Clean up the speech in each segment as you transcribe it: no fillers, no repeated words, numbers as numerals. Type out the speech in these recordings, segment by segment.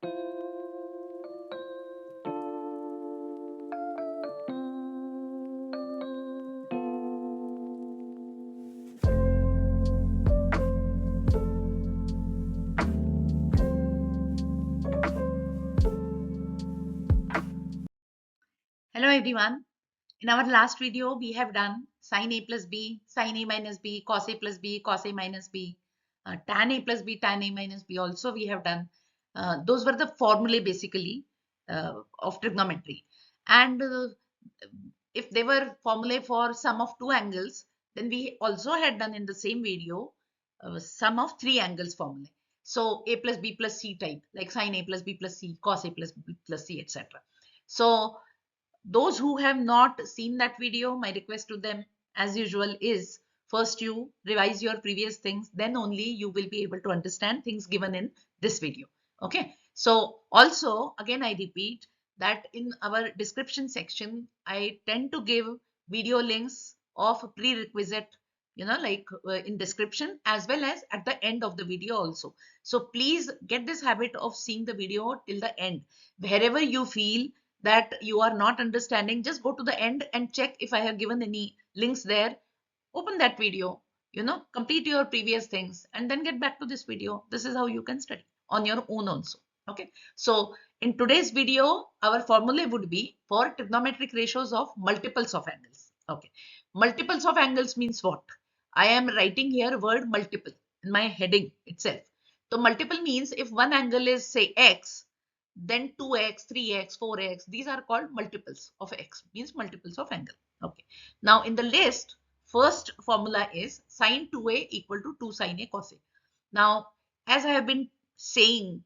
Hello everyone. In our last video, we have done sin A plus B, sin A minus B, cos A plus B, cos A minus B, tan A plus B, tan A minus B. Also, we have done. Those were the formulae basically of trigonometry. And if they were formulae for sum of two angles, then we also had done in the same video sum of three angles formulae. So A plus B plus C type, like sin A plus B plus C, cos A plus B plus C, etc. So those who have not seen that video, my request to them as usual is first you revise your previous things, then only you will be able to understand things given in this video. Okay, so also again I repeat that in our description section I tend to give video links of prerequisite, like in description as well as at the end of the video also. So please get this habit of seeing the video till the end. Wherever you feel that you are not understanding, just go to the end and check if I have given any links there. Open that video, complete your previous things and then get back to this video. This is how you can study on your own also. Okay, so in today's video our formula would be for trigonometric ratios of multiples of angles. Okay, multiples of angles means what? I am writing here word multiple in my heading itself. So multiple means if one angle is say x, then 2x, 3x, 4x, these are called multiples of x, means multiples of angle. Okay, now in the list, first formula is sin 2a equal to 2 sin a cos a. Now, as I have been saying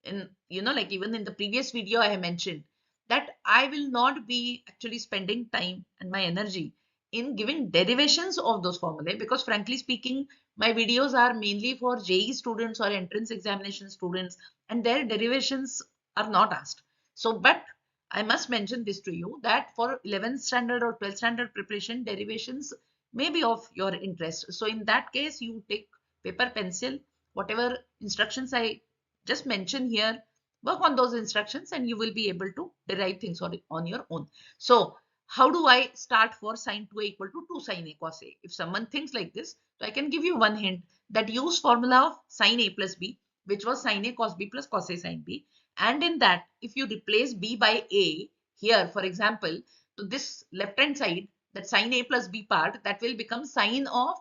in, like even in the previous video, I have mentioned that I will not be actually spending time and my energy in giving derivations of those formulae, because frankly speaking, my videos are mainly for JEE students or entrance examination students, and their derivations are not asked. So, but I must mention this to you that for 11th standard or 12th standard preparation, derivations may be of your interest. So in that case, you take paper, pencil, whatever instructions I just mention here, work on those instructions and you will be able to derive things on your own. So how do I start for sin 2a equal to 2 sin a cos a? If someone thinks like this, so I can give you one hint that use formula of sin a plus b, which was sin a cos b plus cos a sin b. And in that, if you replace b by a here, for example, to this left hand side, that sin a plus b part, that will become sin of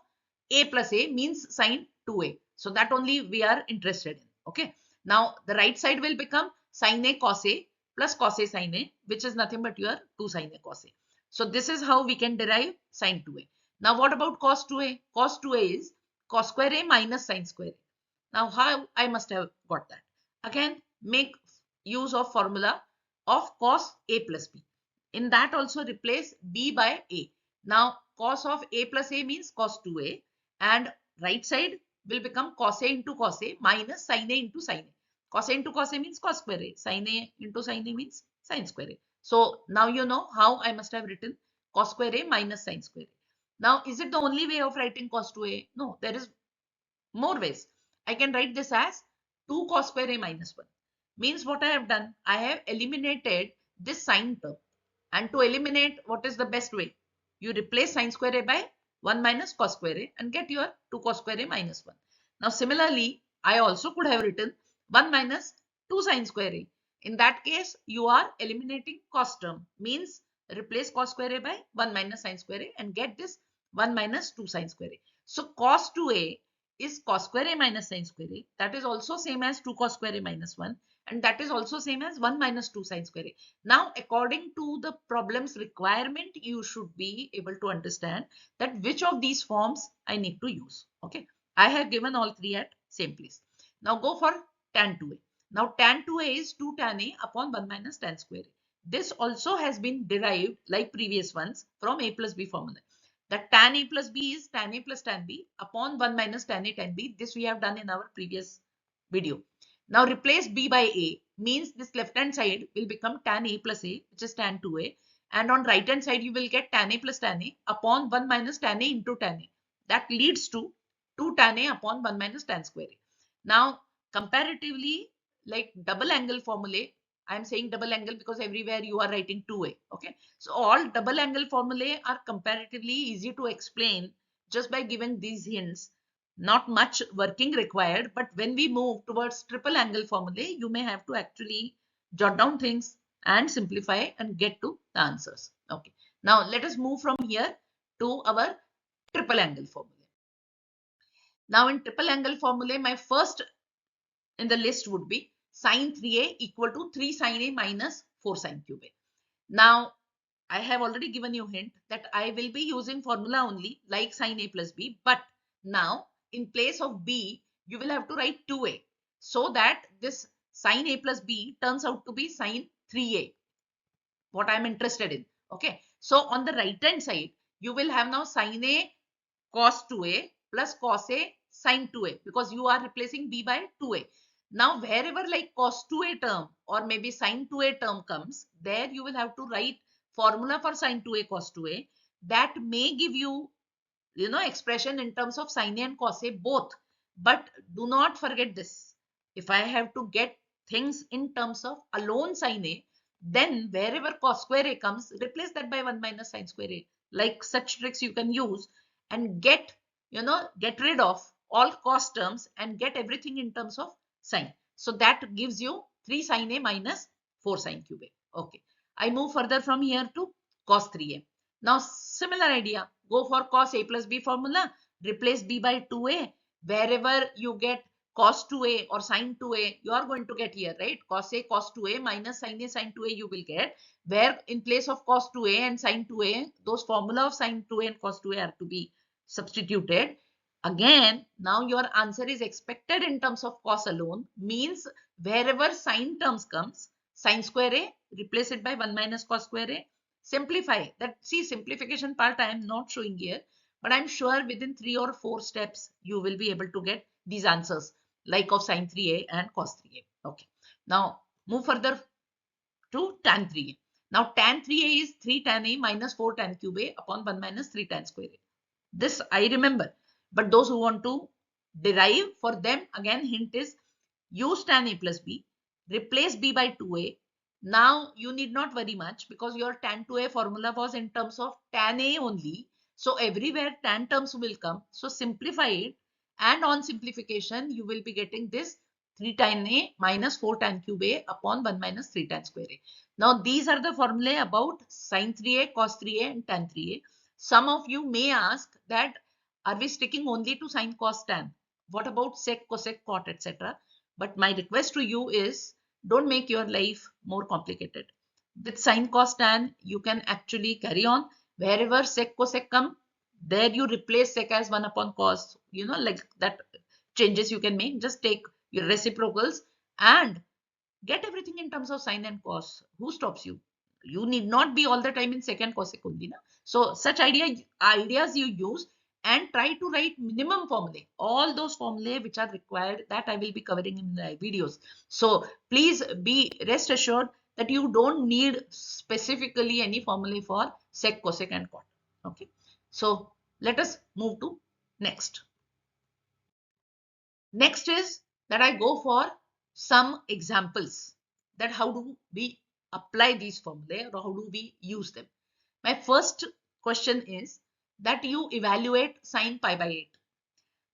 a plus a, means sin 2a. So that only we are interested in. Okay. Now the right side will become sin a cos a plus cos a sin a, which is nothing but your 2 sin a cos a. So this is how we can derive sin 2a. Now what about cos 2a? Cos 2a is cos square a minus sin square a. Now how I must have got that? Again, make use of formula of cos a plus b. In that also replace b by a. Now cos of a plus a means cos 2a, and right side will become cos a into cos a minus sin a into sin a. Cos a into cos a means cos square a. Sin a into sin a means sin square a. So now you know how I must have written cos square a minus sin square a. Now is it the only way of writing cos 2a? No, there is more ways. I can write this as 2 cos square a minus 1. Means what I have done, I have eliminated this sine term. And to eliminate, what is the best way? You replace sine square a by 1 minus cos square a and get your 2 cos square a minus 1. Now similarly, I also could have written 1 minus 2 sine square a. In that case, you are eliminating cos term. Means replace cos square a by 1 minus sine square a and get this 1 minus 2 sine square a. So cos 2a is cos square a minus sin square a. That is also same as 2 cos square a minus 1. And that is also same as 1 minus 2 sin square a. Now, according to the problem's requirement, you should be able to understand that which of these forms I need to use. Okay. I have given all three at same place. Now go for tan 2a. Now tan 2a is 2 tan a upon 1 minus tan square a. This also has been derived like previous ones from a plus b formula. That tan a plus b is tan a plus tan b upon 1 minus tan a tan b. This we have done in our previous video. Now replace b by a, means this left hand side will become tan a plus a, which is tan 2a, and on right hand side you will get tan a plus tan a upon 1 minus tan a into tan a. That leads to 2 tan a upon 1 minus tan square a. Now comparatively, like double angle formulae. I am saying double angle because everywhere you are writing 2A. Okay. So all double angle formulae are comparatively easy to explain just by giving these hints. Not much working required, but when we move towards triple angle formulae, you may have to actually jot down things and simplify and get to the answers. Okay. Now let us move from here to our triple angle formulae. Now in triple angle formulae, my first in the list would be sin 3A equal to 3 sin A minus 4 sin cube A. Now, I have already given you a hint that I will be using formula only like sin A plus B, but now in place of B, you will have to write 2A so that this sin A plus B turns out to be sin 3A, what I'm interested in. Okay, so on the right hand side, you will have now sin A cos 2A plus cos A sin 2A because you are replacing B by 2A. Now, wherever like cos 2A term or maybe sin 2A term comes, there you will have to write formula for sin 2A cos 2A that may give you, expression in terms of sin A and cos A both. But do not forget this. If I have to get things in terms of alone sin A, then wherever cos square A comes, replace that by 1 minus sin square A. Like such tricks you can use and get rid of all cos terms and get everything in terms of sine. So that gives you 3 sin A minus 4 sin cube A. Okay. I move further from here to cos 3A. Now similar idea, go for cos A plus B formula, replace B by 2A. Wherever you get cos 2A or sin 2A, you are going to get here, right? Cos A cos 2A minus sin A sin 2A you will get, where in place of cos 2A and sin 2A, those formula of sin 2A and cos 2A are to be substituted. Again, now your answer is expected in terms of cos alone, means wherever sine terms comes, sin square A, replace it by 1 minus cos square A, simplify that. See, simplification part I am not showing here, but I'm sure within 3 or 4 steps you will be able to get these answers like of sin 3A and cos 3A. Okay. Now move further to tan 3A. Now tan 3A is 3 tan A minus 4 tan cube A upon 1 minus 3 tan square A. This I remember, but those who want to derive, for them again hint is use tan A plus B, replace B by 2A. Now you need not worry much because your tan 2A formula was in terms of tan A only. So everywhere tan terms will come. So simplify it, and on simplification you will be getting this 3 tan A minus 4 tan cube A upon 1 minus 3 tan square A. Now these are the formulae about sin 3A, cos 3A and tan 3A. Some of you may ask that are we sticking only to sin, cos, tan? What about sec, cosec, cot, etc.? But my request to you is don't make your life more complicated. With sin, cos, tan, you can actually carry on. Wherever sec, cosec come, there you replace sec as 1 upon cos. Like that changes you can make. Just take your reciprocals and get everything in terms of sine and cos. Who stops you? You need not be all the time in sec and cosec only. Na? So such ideas you use and try to write minimum formulae. All those formulae which are required, that I will be covering in the videos. So please be rest assured that you don't need specifically any formulae for sec, cosec and cot. Okay. So let us move to next. Next is that I go for some examples that how do we apply these formulae or how do we use them. My first question is that you evaluate sine pi by 8.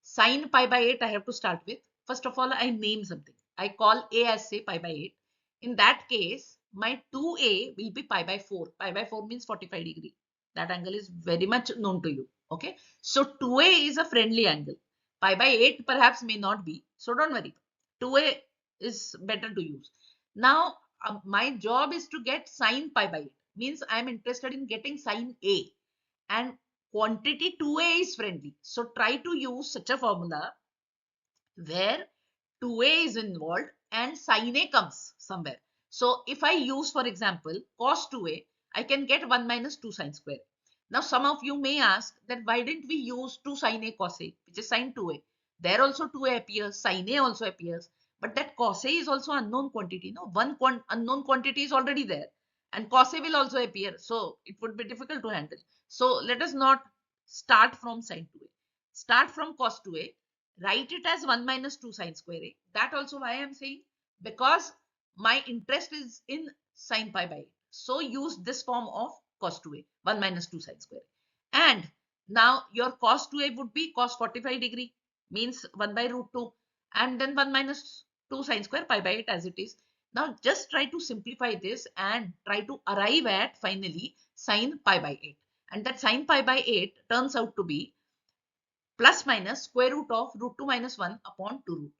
Sine pi by 8 I have to start with. First of all, I name something. I call A as say pi by 8. In that case, my 2A will be pi by 4. Pi by 4 means 45 degree. That angle is very much known to you. Okay. So 2A is a friendly angle. Pi by 8 perhaps may not be. So don't worry. 2A is better to use. Now, my job is to get sine pi by 8. Means I am interested in getting sine A. And quantity 2A is friendly. So try to use such a formula where 2A is involved and sin A comes somewhere. So if I use, for example, cos 2A, I can get 1 minus 2 sin square. Now some of you may ask that why didn't we use 2 sin A cos A, which is sin 2A. There also 2A appears, sin A also appears, but that cos A is also unknown quantity. No, one unknown quantity is already there and cos A will also appear. So it would be difficult to handle. So let us not start from sin 2A. Start from cos 2A. Write it as 1 minus 2 sin square A. That also why I am saying because my interest is in sin pi by 8. So use this form of cos2A, 1 minus 2 sin square. And now your cos2A would be cos 45 degree, means 1 by root 2, and then 1 minus 2 sin square pi by 8 as it is. Now just try to simplify this and try to arrive at finally sin pi by 8. And that sin pi by 8 turns out to be plus minus square root of root 2 minus 1 upon 2 root 2.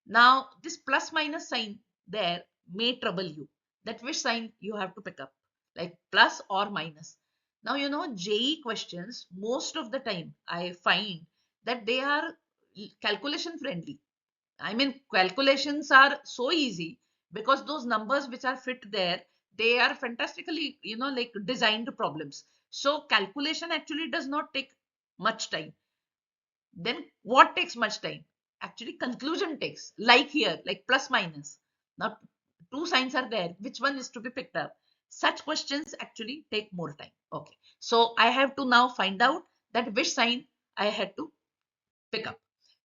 Now, this plus minus sign there may trouble you. That which sign you have to pick up, like plus or minus. Now, you know, JE questions, most of the time I find that they are calculation friendly. I mean, calculations are so easy because those numbers which are fit there, they are fantastically, you know, like designed problems. So calculation actually does not take much time. Then what takes much time? Actually, conclusion takes, like here, like plus minus. Now, two signs are there. Which one is to be picked up? Such questions actually take more time. Okay. So I have to now find out that which sign I had to pick up.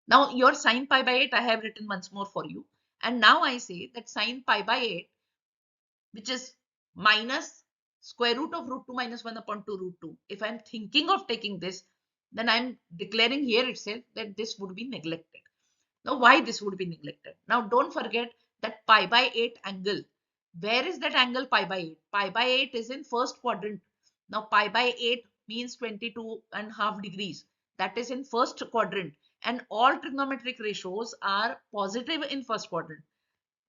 Now, your sin pi by 8, I have written once more for you. And now I say that sin pi by 8, which is minus square root of root 2 minus 1 upon 2 root 2. If I'm thinking of taking this, then I'm declaring here itself that this would be neglected. Now, why this would be neglected? Now, don't forget that pi by 8 angle. Where is that angle pi by 8? Pi by 8 is in first quadrant. Now, pi by 8 means 22.5 degrees. That is in first quadrant. And all trigonometric ratios are positive in first quadrant.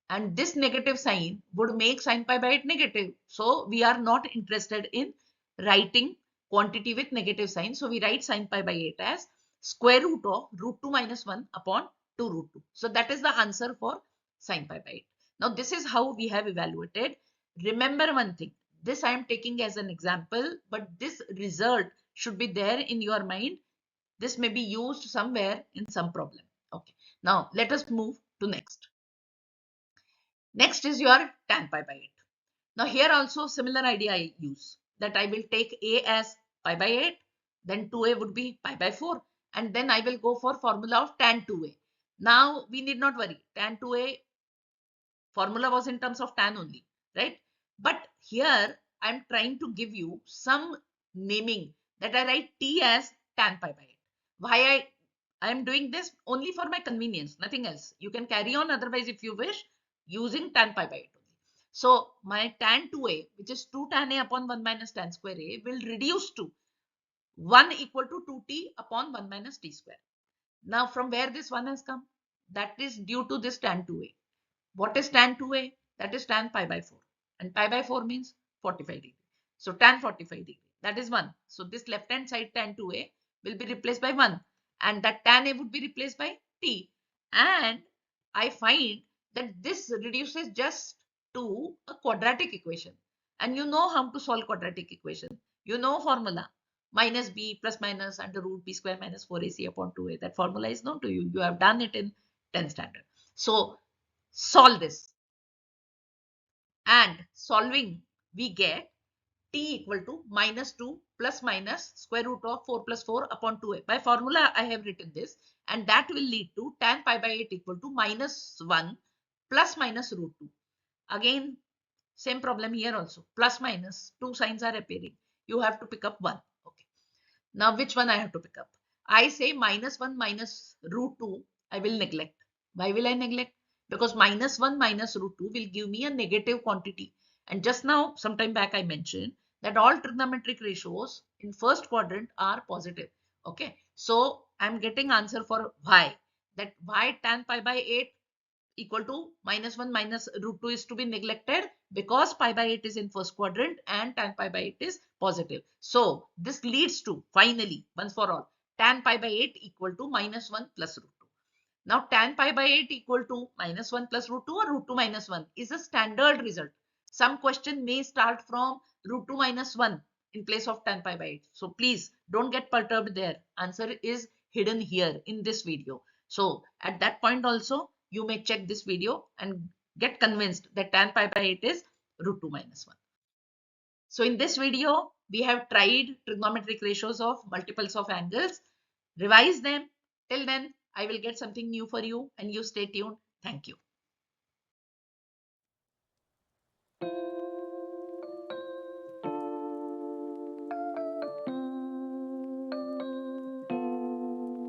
And this negative sign would make sin pi by 8 negative. So we are not interested in writing quantity with negative sign. So we write sin pi by 8 as square root of root 2 minus 1 upon 2 root 2. So that is the answer for sin pi by 8. Now this is how we have evaluated. Remember one thing. This I am taking as an example, but this result should be there in your mind. This may be used somewhere in some problem. Okay. Now let us move to next. Next is your tan pi by 8. Now here also similar idea I use, that I will take A as pi by 8, then 2A would be pi by 4, and then I will go for formula of tan 2A. Now we need not worry, tan 2A formula was in terms of tan only, right? But here I am trying to give you some naming, that I write T as tan pi by 8. Why I am doing this? Only for my convenience, nothing else. You can carry on otherwise if you wish, using tan pi by 8 only. So my tan 2A, which is 2 tan A upon 1 minus tan square A, will reduce to 1 equal to 2t upon 1 minus t square. Now from where this 1 has come? That is due to this tan 2A. What is tan 2A? That is tan pi by 4. And pi by 4 means 45 degree. So tan 45 degree. That is 1. So this left hand side tan 2A will be replaced by 1. And that tan A would be replaced by t. And I find that this reduces just to a quadratic equation. And you know how to solve quadratic equation. You know formula. Minus b plus minus under root b square minus 4ac upon 2a. That formula is known to you. You have done it in 10th standard. So solve this, and solving we get t equal to minus 2 plus minus square root of 4 plus 4 upon 2a. By formula I have written this, and that will lead to tan pi by 8 equal to minus 1 plus minus root 2. Again same problem here also, plus minus two signs are appearing, you have to pick up one. Okay, now which one I have to pick up? I say minus 1 minus root 2 I will neglect. Why will I neglect? Because minus 1 minus root 2 will give me a negative quantity. And just now, sometime back, I mentioned that all trigonometric ratios in first quadrant are positive. Okay, so I'm getting answer for y. That y tan pi by 8 equal to minus 1 minus root 2 is to be neglected because pi by 8 is in first quadrant and tan pi by 8 is positive. So this leads to finally once for all tan pi by 8 equal to minus 1 plus root 2. Now tan pi by 8 equal to minus 1 plus root 2 or root 2 minus 1 is a standard result. Some question may start from root 2 minus 1 in place of tan pi by 8. So please don't get perturbed there. Answer is hidden here in this video. So at that point also you may check this video and get convinced that tan pi by 8 is root 2 minus 1. So in this video, we have tried trigonometric ratios of multiples of angles. Revise them. Till then, I will get something new for you and you stay tuned. Thank you.